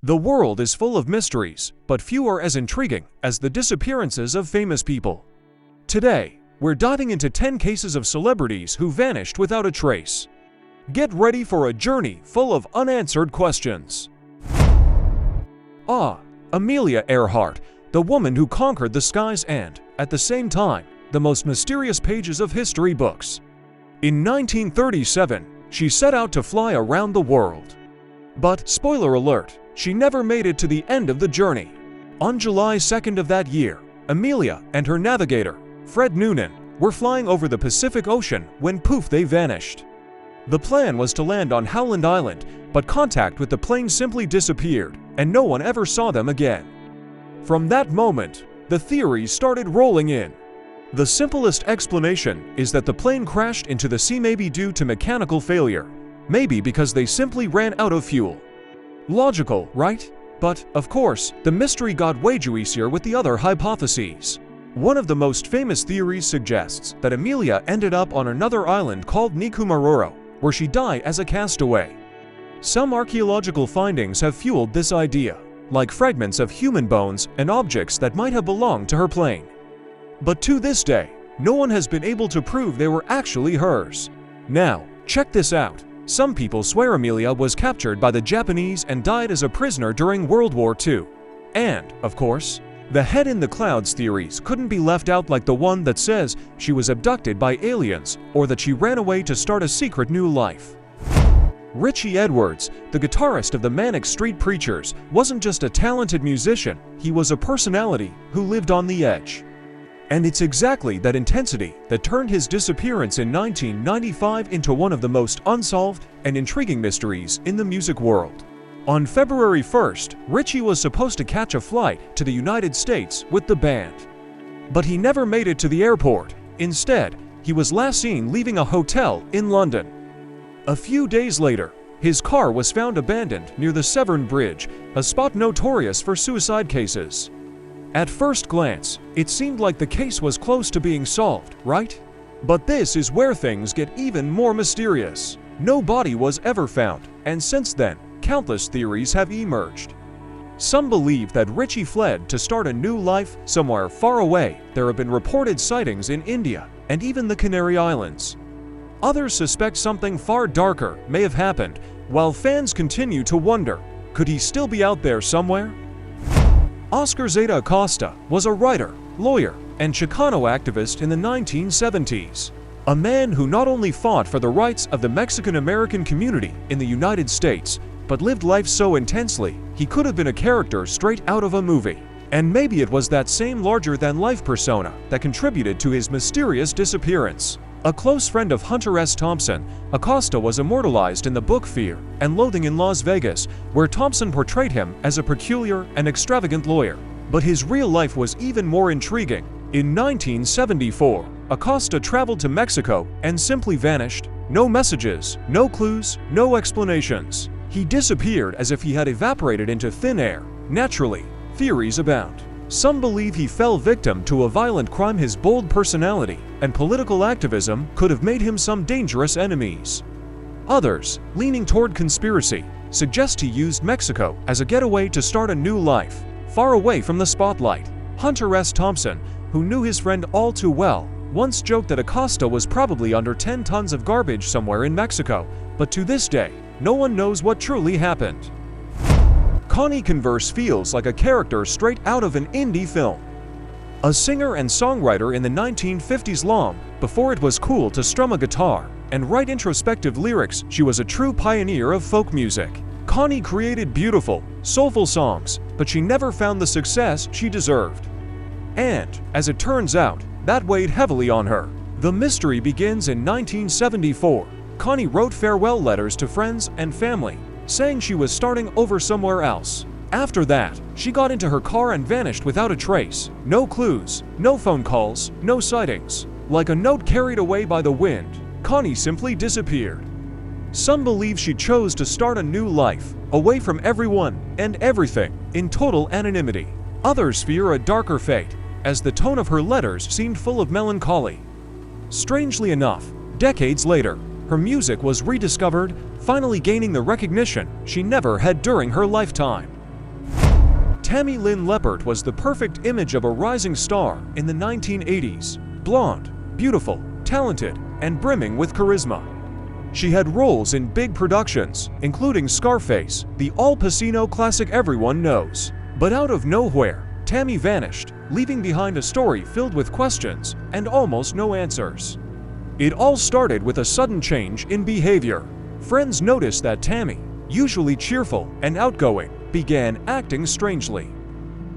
The world is full of mysteries, but few are as intriguing as the disappearances of famous people. Today, we're diving into 10 cases of celebrities who vanished without a trace. Get ready for a journey full of unanswered questions. Amelia Earhart, the woman who conquered the skies and, at the same time, the most mysterious pages of history books. In 1937, she set out to fly around the world. But, spoiler alert, she never made it to the end of the journey. On July 2nd of that year, Amelia and her navigator, Fred Noonan, were flying over the Pacific Ocean when poof they vanished. The plan was to land on Howland Island, but contact with the plane simply disappeared, and no one ever saw them again. From that moment, the theories started rolling in. The simplest explanation is that the plane crashed into the sea, maybe due to mechanical failure, maybe because they simply ran out of fuel. Logical, right? But, of course, the mystery got way juicier with the other hypotheses. One of the most famous theories suggests that Amelia ended up on another island called Nikumaroro, where she died as a castaway. Some archaeological findings have fueled this idea, like fragments of human bones and objects that might have belonged to her plane. But to this day, no one has been able to prove they were actually hers. Now, check this out. Some people swear Amelia was captured by the Japanese and died as a prisoner during World War II. And, of course, the head in the clouds theories couldn't be left out, like the one that says she was abducted by aliens or that she ran away to start a secret new life. Richie Edwards, the guitarist of the Manic Street Preachers, wasn't just a talented musician, he was a personality who lived on the edge. And it's exactly that intensity that turned his disappearance in 1995 into one of the most unsolved and intriguing mysteries in the music world. On February 1st, Richie was supposed to catch a flight to the United States with the band. But he never made it to the airport. Instead, he was last seen leaving a hotel in London. A few days later, his car was found abandoned near the Severn Bridge, a spot notorious for suicide cases. At first glance, it seemed like the case was close to being solved, right? But this is where things get even more mysterious. No body was ever found, and since then, countless theories have emerged. Some believe that Richie fled to start a new life somewhere far away. There have been reported sightings in India and even the Canary Islands. Others suspect something far darker may have happened, while fans continue to wonder, could he still be out there somewhere? Oscar ZetaAosta was a writer, lawyer, and Chicano activist in the 1970s. A man who not only fought for the rights of the Mexican-American community in the United States, but lived life so intensely, he could have been a character straight out of a movie. And maybe it was that same larger-than-life persona that contributed to his mysterious disappearance. A close friend of Hunter S. Thompson, Acosta was immortalized in the book Fear and Loathing in Las Vegas, where Thompson portrayed him as a peculiar and extravagant lawyer. But his real life was even more intriguing. In 1974, Acosta traveled to Mexico and simply vanished. No messages, no clues, no explanations. He disappeared as if he had evaporated into thin air. Naturally, theories abound. Some believe he fell victim to a violent crime. His bold personality and political activism could have made him some dangerous enemies. Others, leaning toward conspiracy, suggest he used Mexico as a getaway to start a new life, far away from the spotlight. Hunter S. Thompson, who knew his friend all too well, once joked that Acosta was probably under 10 tons of garbage somewhere in Mexico, but to this day, no one knows what truly happened. Connie Converse feels like a character straight out of an indie film. A singer and songwriter in the 1950s, long before it was cool to strum a guitar and write introspective lyrics, she was a true pioneer of folk music. Connie created beautiful, soulful songs, but she never found the success she deserved. And, as it turns out, that weighed heavily on her. The mystery begins in 1974. Connie wrote farewell letters to friends and family, saying she was starting over somewhere else. After that, she got into her car and vanished without a trace. No clues, no phone calls, no sightings. Like a note carried away by the wind, Connie simply disappeared. Some believe she chose to start a new life, away from everyone and everything, in total anonymity. Others fear a darker fate, as the tone of her letters seemed full of melancholy. Strangely enough, decades later, her music was rediscovered, finally gaining the recognition she never had during her lifetime. Tammy Lynn Leppert was the perfect image of a rising star in the 1980s. Blonde, beautiful, talented, and brimming with charisma. She had roles in big productions, including Scarface, the Al Pacino classic everyone knows. But out of nowhere, Tammy vanished, leaving behind a story filled with questions and almost no answers. It all started with a sudden change in behavior. Friends noticed that Tammy, usually cheerful and outgoing, began acting strangely.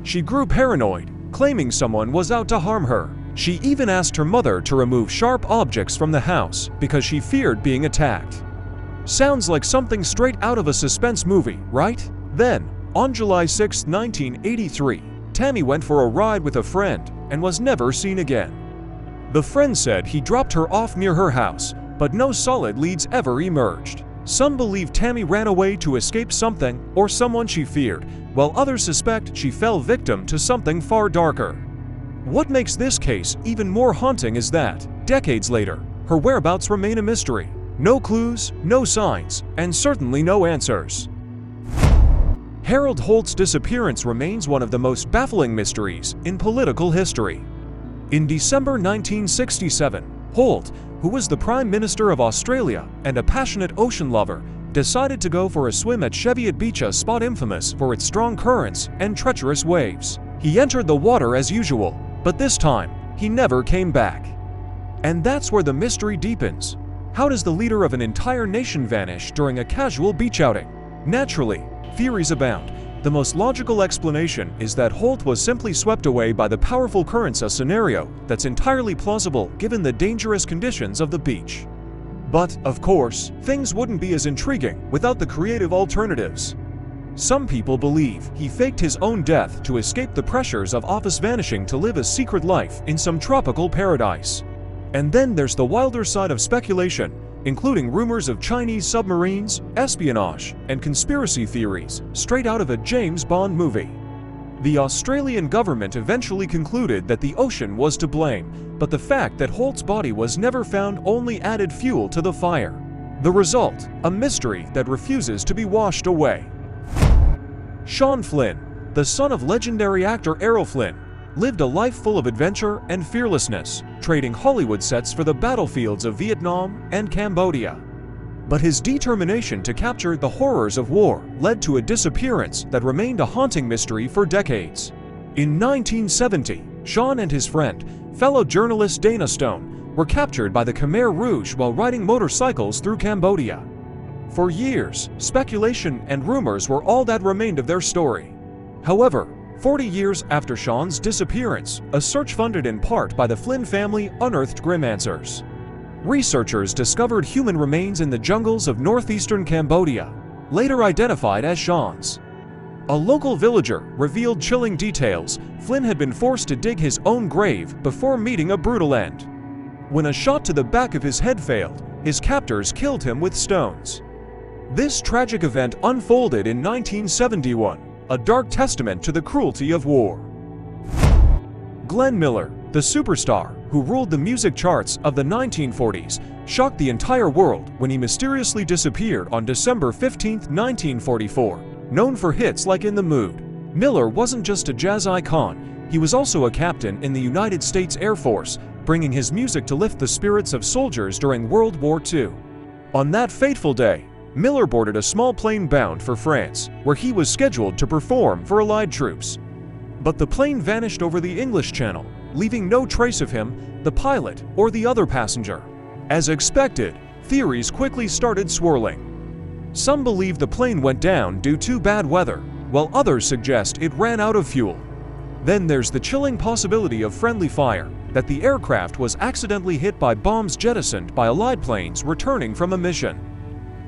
She grew paranoid, claiming someone was out to harm her. She even asked her mother to remove sharp objects from the house because she feared being attacked. Sounds like something straight out of a suspense movie, right? Then, on July 6, 1983, Tammy went for a ride with a friend and was never seen again. The friend said he dropped her off near her house, but no solid leads ever emerged. Some believe Tammy ran away to escape something or someone she feared, while others suspect she fell victim to something far darker. What makes this case even more haunting is that, decades later, her whereabouts remain a mystery. No clues, no signs, and certainly no answers. Harold Holt's disappearance remains one of the most baffling mysteries in political history. In December 1967, Holt, who was the Prime Minister of Australia and a passionate ocean lover, decided to go for a swim at Cheviot Beach, a spot infamous for its strong currents and treacherous waves. He entered the water as usual, but this time, he never came back. And that's where the mystery deepens. How does the leader of an entire nation vanish during a casual beach outing? Naturally, theories abound. The most logical explanation is that Holt was simply swept away by the powerful currents, a scenario that's entirely plausible given the dangerous conditions of the beach. But, of course, things wouldn't be as intriguing without the creative alternatives. Some people believe he faked his own death to escape the pressures of office vanishing to live a secret life in some tropical paradise. And then there's the wilder side of speculation, including rumors of Chinese submarines, espionage, and conspiracy theories straight out of a James Bond movie. The Australian government eventually concluded that the ocean was to blame, but the fact that Holt's body was never found only added fuel to the fire. The result, a mystery that refuses to be washed away. Shan Flynn, the son of legendary actor Errol Flynn, lived a life full of adventure and fearlessness, trading Hollywood sets for the battlefields of Vietnam and Cambodia. But his determination to capture the horrors of war led to a disappearance that remained a haunting mystery for decades. In 1970, Shan and his friend, fellow journalist Dana Stone, were captured by the Khmer Rouge while riding motorcycles through Cambodia. For years, speculation and rumors were all that remained of their story. However, 40 years after Shan's disappearance, a search funded in part by the Flynn family unearthed grim answers. Researchers discovered human remains in the jungles of northeastern Cambodia, later identified as Shan's. A local villager revealed chilling details. Flynn had been forced to dig his own grave before meeting a brutal end. When a shot to the back of his head failed, his captors killed him with stones. This tragic event unfolded in 1971, a dark testament to the cruelty of war. Glenn Miller, the superstar who ruled the music charts of the 1940s, shocked the entire world when he mysteriously disappeared on December 15, 1944. Known for hits like In the Mood, Miller wasn't just a jazz icon, he was also a captain in the United States Air Force, bringing his music to lift the spirits of soldiers during World War II. On that fateful day, Miller boarded a small plane bound for France, where he was scheduled to perform for Allied troops. But the plane vanished over the English Channel, leaving no trace of him, the pilot, or the other passenger. As expected, theories quickly started swirling. Some believe the plane went down due to bad weather, while others suggest it ran out of fuel. Then there's the chilling possibility of friendly fire, that the aircraft was accidentally hit by bombs jettisoned by Allied planes returning from a mission.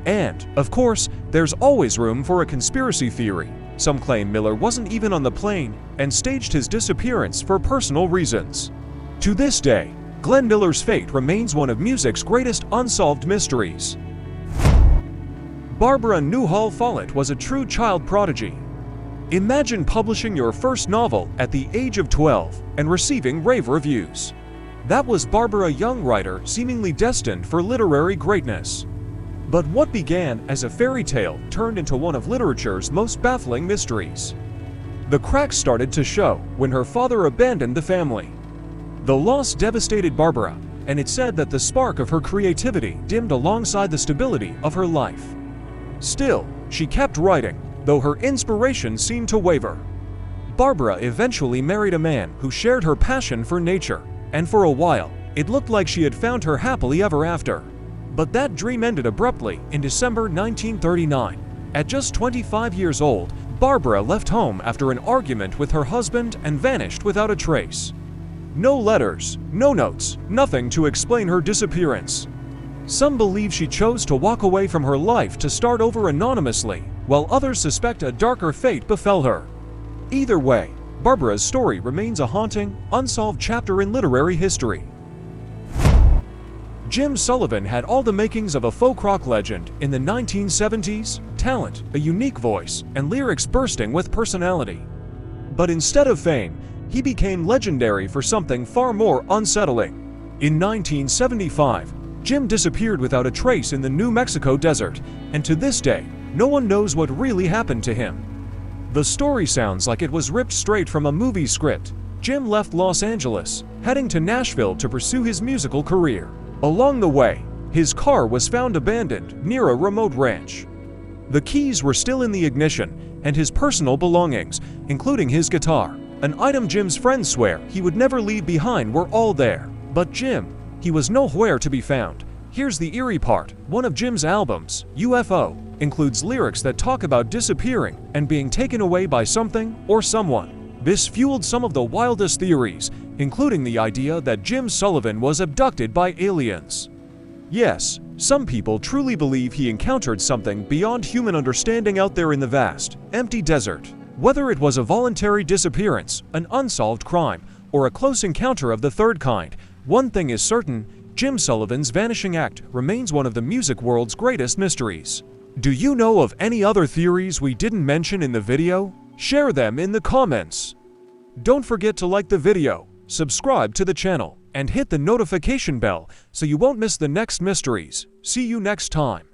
And, of course, there's always room for a conspiracy theory. Some claim Miller wasn't even on the plane and staged his disappearance for personal reasons. To this day, Glenn Miller's fate remains one of music's greatest unsolved mysteries. Barbara Newall Follett was a true child prodigy. Imagine publishing your first novel at the age of 12 and receiving rave reviews. That was Barbara, a young writer seemingly destined for literary greatness. But what began as a fairy tale turned into one of literature's most baffling mysteries. The cracks started to show when her father abandoned the family. The loss devastated Barbara, and it said that the spark of her creativity dimmed alongside the stability of her life. Still, she kept writing, though her inspiration seemed to waver. Barbara eventually married a man who shared her passion for nature, and for a while, it looked like she had found her happily ever after. But that dream ended abruptly in December 1939. At just 25 years old, Barbara left home after an argument with her husband and vanished without a trace. No letters, no notes, nothing to explain her disappearance. Some believe she chose to walk away from her life to start over anonymously, while others suspect a darker fate befell her. Either way, Barbara's story remains a haunting, unsolved chapter in literary history. Jim Sullivan had all the makings of a folk rock legend in the 1970s: talent, a unique voice, and lyrics bursting with personality. But instead of fame, he became legendary for something far more unsettling. In 1975, Jim disappeared without a trace in the New Mexico desert, and to this day, no one knows what really happened to him. The story sounds like it was ripped straight from a movie script. Jim left Los Angeles, heading to Nashville to pursue his musical career. Along the way, his car was found abandoned near a remote ranch. The keys were still in the ignition, and his personal belongings, including his guitar, an item Jim's friends swear he would never leave behind, were all there. But Jim, he was nowhere to be found. Here's the eerie part: one of Jim's albums, UFO, includes lyrics that talk about disappearing and being taken away by something or someone. This fueled some of the wildest theories, including the idea that Jim Sullivan was abducted by aliens. Yes, some people truly believe he encountered something beyond human understanding out there in the vast, empty desert. Whether it was a voluntary disappearance, an unsolved crime, or a close encounter of the third kind, one thing is certain: Jim Sullivan's vanishing act remains one of the music world's greatest mysteries. Do you know of any other theories we didn't mention in the video? Share them in the comments. Don't forget to like the video, subscribe to the channel, and hit the notification bell so you won't miss the next mysteries. See you next time.